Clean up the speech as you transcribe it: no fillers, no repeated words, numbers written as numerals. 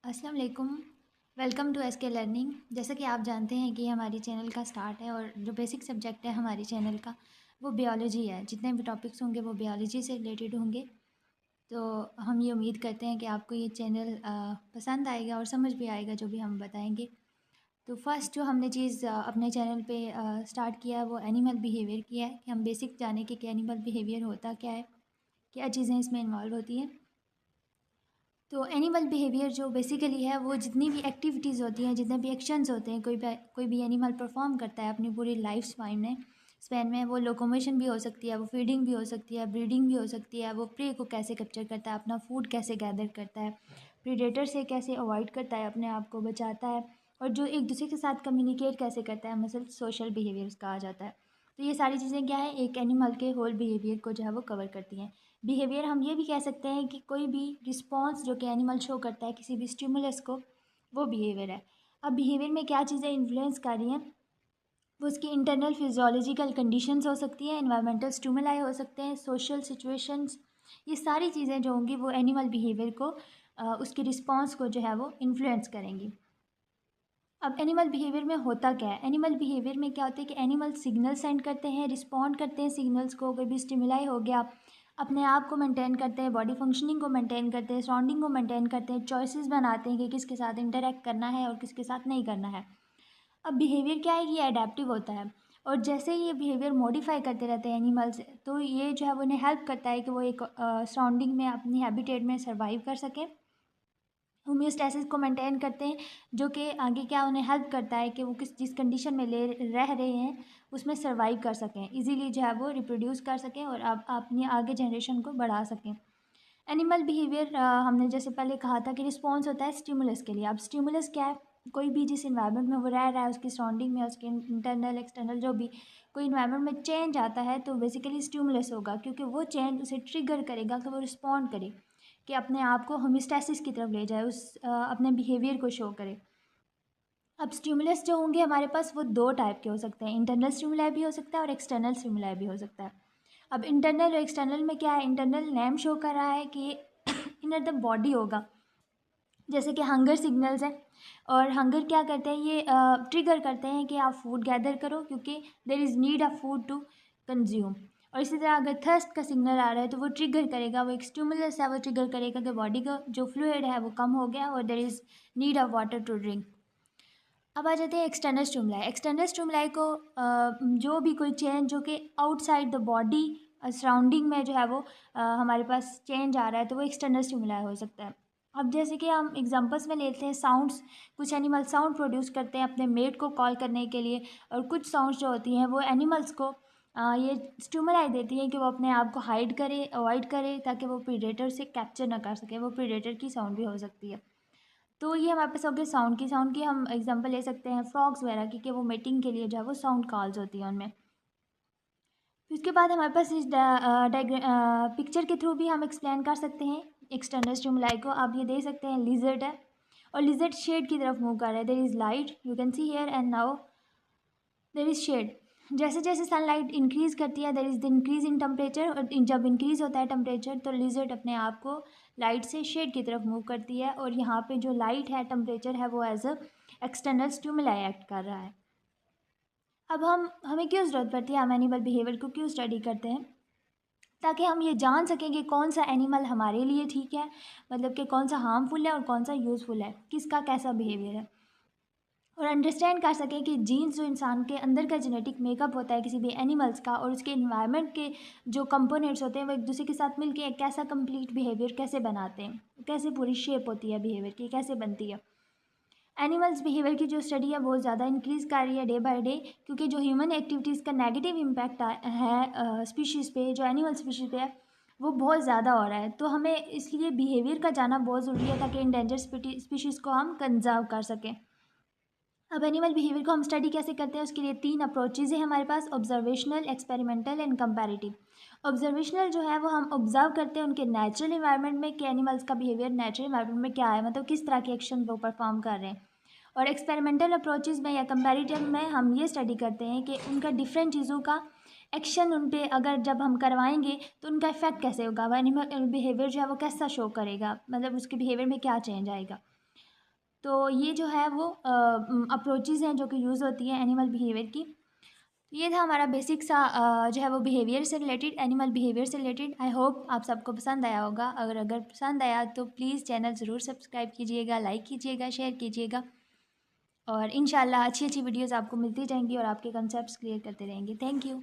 अस्सलाम वालेकुम। Welcome to SK learning. जैसा कि आप जानते हैं कि हमारी चैनल का स्टार्ट है और जो बेसिक सब्जेक्ट है हमारी चैनल का वो बायोलॉजी है। जितने भी टॉपिक्स होंगे वो बायोलॉजी से रिलेटेड होंगे। तो हम ये उम्मीद करते हैं कि आपको ये चैनल पसंद आएगा और समझ भी आएगा जो भी हम बताएंगे। तो फर्स्ट जो हमने चीज़ अपने चैनल पे स्टार्ट किया है वो एनिमल बिहेवियर किया है कि हम बेसिक जाने कि एनिमल बिहेवियर होता क्या है, क्या चीज़ें इसमें इन्वॉल्व होती हैं। तो एनिमल बिहेवियर जो बेसिकली है वो जितनी भी एक्टिविटीज़ होती हैं, जितने भी एक्शंस होते हैं, कोई भी एनिमल परफॉर्म करता है अपनी पूरी लाइफ स्पैन में वो लोकोमोशन भी हो सकती है, वो फीडिंग भी हो सकती है, ब्रीडिंग भी हो सकती है, वो प्रे को कैसे कैप्चर करता है, अपना फूड कैसे गैदर करता है, प्रीडेटर से कैसे अवॉइड करता है, अपने आप को बचाता है, और जो एक दूसरे के साथ कम्युनिकेट कैसे करता है, मतलब सोशल बिहेवियर कहा जाता है। तो ये सारी चीज़ें क्या है, एक एनिमल के होल बिहेवियर को जो है वो कवर करती हैं। बिहेवियर हम ये भी कह सकते हैं कि कोई भी रिस्पॉन्स जो कि एनिमल शो करता है किसी भी स्टिमुलस को, वो बिहेवियर है। अब बिहेवियर में क्या चीज़ें इन्फ्लुएंस कर रही हैं, वो उसकी इंटरनल फिजियोलॉजिकल कंडीशंस हो सकती हैं, एनवायरमेंटल स्टिमुलाई हो सकते हैं, सोशल सिचुएशंस, ये सारी चीज़ें जो होंगी वो एनिमल बिहेवियर को उसकी रिस्पॉन्स को जो है वो इन्फ्लुएंस करेंगी। अब एनिमल बिहेवियर में होता क्या है, एनिमल बिहेवियर में क्या होता है कि एनिमल सिग्नल सेंड करते हैं, रिस्पॉन्ड करते हैं सिग्नल्स को, कोई भी स्टिमुलाई हो गया, अपने आप को मेंटेन करते हैं, बॉडी फंक्शनिंग को मेंटेन करते हैं, सराउंडिंग को मेंटेन करते हैं, चॉइसेस बनाते हैं कि किसके साथ इंटरेक्ट करना है और किसके साथ नहीं करना है। अब बिहेवियर क्या है, ये अडेप्टिव होता है और जैसे ये बिहेवियर मॉडिफाई करते रहते हैं एनिमल्स, तो ये जो है वो उन्हें हेल्प करता है कि वो एक सराउंडिंग में अपनी हैबिटेट में सर्वाइव कर सकें, होमियोस्टैसिस को मेंटेन करते हैं, जो कि आगे क्या उन्हें हेल्प करता है कि वो जिस कंडीशन में रह रहे हैं उसमें सर्वाइव कर सकें, इजीली जो है वो रिप्रोड्यूस कर सकें और आप अपनी आगे जनरेशन को बढ़ा सकें। एनिमल बिहेवियर हमने जैसे पहले कहा था कि रिस्पॉन्स होता है स्टिमुलस के लिए। अब स्टिमुलस क्या है, कोई भी जिस इन्वायरमेंट में वो रह रहा है उसकी सराउंडिंग में, उसके इंटरनल एक्सटर्नल जो भी कोई इन्वायरमेंट में चेंज आता है तो बेसिकली स्टिमुलस होगा, क्योंकि वो चेंज उसे ट्रिगर करेगा कि वो रिस्पॉन्ड करे, कि अपने आप को होमियोस्टैसिस की तरफ ले जाए, अपने बिहेवियर को शो करे। अब स्टिमुलस जो होंगे हमारे पास वो दो टाइप के हो सकते हैं, इंटरनल स्टिमुलाई भी हो सकता है और एक्सटर्नल स्टिमुलाई भी हो सकता है। अब इंटरनल और एक्सटर्नल में क्या है, इंटरनल नेम शो कर रहा है कि इनर द बॉडी होगा, जैसे कि हंगर सिग्नल्स हैं, और हंगर क्या करते हैं, ये ट्रिगर करते हैं कि आप फूड गैदर करो क्योंकि there is need of food to consume. और इसी तरह अगर थर्स्ट का सिग्नल आ रहा है तो वो ट्रिगर करेगा, वो एक स्टिमुलस है, वो ट्रिगर करेगा कि बॉडी का जो फ्लूइड है वो कम हो गया और there is need of water to drink. अब आ जाते हैं एक्सटर्नल स्टिमुलाई। एक्सटर्नल स्टिमुलाई को जो भी कोई चेंज जो कि आउटसाइड द बॉडी सराउंडिंग में जो है वो हमारे पास चेंज आ रहा है तो वो एक्सटर्नल स्टिमुलाई हो सकता है। अब जैसे कि हम एग्जांपल्स में लेते हैं साउंड्स, कुछ एनिमल साउंड प्रोड्यूस करते हैं अपने मेट को कॉल करने के लिए, और कुछ साउंड्स जो होती हैं वो एनिमल्स को ये स्टिमुलाई देती हैं कि वो अपने आप को हाइड करे, अवॉइड करे, ताकि वो प्रीडेटर से कैप्चर ना कर सके। वो प्रीडेटर की साउंड भी हो सकती है। तो ये हमारे पास हो गए साउंड की हम एग्जांपल ले सकते हैं फ्रॉग्स वगैरह की, कि वो मेटिंग के लिए जो है वो साउंड कॉल्स होती हैं उनमें। फिर उसके बाद हमारे पास इस पिक्चर के थ्रू भी हम एक्सप्लेन कर सकते हैं एक्सटर्नल स्टिमुलाई को। आप ये देख सकते हैं लिजर्ड है और लिजर्ड शेड की तरफ मूव कर रहा है, there is light you can see here and now there is shade. जैसे जैसे सनलाइट इंक्रीज़ करती है there is the increase in temperature, और जब इंक्रीज़ होता है टेम्परेचर तो लिजर्ड अपने आप को लाइट से शेड की तरफ मूव करती है, और यहाँ पे जो लाइट है, टेम्परेचर है, वो as a external stimuli act कर रहा है। अब हमें क्यों ज़रूरत पड़ती है, हम एनिमल बिहेवियर को क्यों स्टडी करते हैं, ताकि हम ये जान सकें कि कौन सा एनिमल हमारे लिए ठीक है, मतलब कि कौन सा हार्मफुल है और कौन सा यूज़फुल है, किसका कैसा बिहेवियर है, और अंडरस्टैंड कर सकें कि जीन्स जो इंसान के अंदर का जेनेटिक मेकअप होता है किसी भी एनिमल्स का, और उसके इन्वायरमेंट के जो कंपोनेंट्स होते हैं वो एक दूसरे के साथ मिलकर एक कैसा कंप्लीट बिहेवियर कैसे बनाते हैं, कैसे पूरी शेप होती है बिहेवियर की, कैसे बनती है। एनिमल्स बिहेवियर की जो स्टडी है बहुत ज़्यादा इंक्रीज़ कर रही है डे बाय डे, क्योंकि जो ह्यूमन एक्टिविटीज़ का नेगेटिव इम्पैक्ट है स्पीशीज़ पे, जो एनिमल स्पीशीज़ पे है, वो बहुत ज़्यादा हो रहा है। तो हमें इसलिए बिहेवियर का जाना बहुत ज़रूरी है ताकि इंडेंजर स्पीशीज़ को हम कंजर्व कर सकें। अब एनिमल बिहेवियर को हम स्टडी कैसे करते हैं, उसके लिए 3 अप्रोचेज़ हैं हमारे पास, observational, experimental and comparative. Observational जो है वो हम ऑब्जर्व करते हैं उनके नेचुरल इन्वायरमेंट में कि एनिमल्स का बिहेवियर नेचुरल इन्वायरमेंट में क्या है, मतलब किस तरह के एक्शन वो परफॉर्म कर रहे हैं। और एक्सपेरिमेंटल अप्रोचेज़ में या कंपैरेटिव में हम ये स्टडी करते हैं कि उनका डिफरेंट चीज़ों का एक्शन उन पे अगर जब हम करवाएंगे तो उनका इफेक्ट कैसे होगा, वो एनिमल बिहेवियर जो है वो कैसा शो करेगा, मतलब उसके बिहेवियर में क्या चेंज आएगा। तो ये जो है वो अप्रोचेज़ हैं जो कि यूज़ होती हैं एनिमल बिहेवियर की। ये था हमारा बेसिक सा जो है वो बिहेवियर से रिलेटेड, एनिमल बिहेवियर से रिलेटेड। आई होप आप सबको पसंद आया होगा। अगर पसंद आया तो प्लीज़ चैनल ज़रूर सब्सक्राइब कीजिएगा, लाइक कीजिएगा, शेयर कीजिएगा और इंशाल्लाह अच्छी अच्छी वीडियोज़ आपको मिलती जाएंगी और आपके कंसेप्ट्स क्लियर करते रहेंगे। Thank you.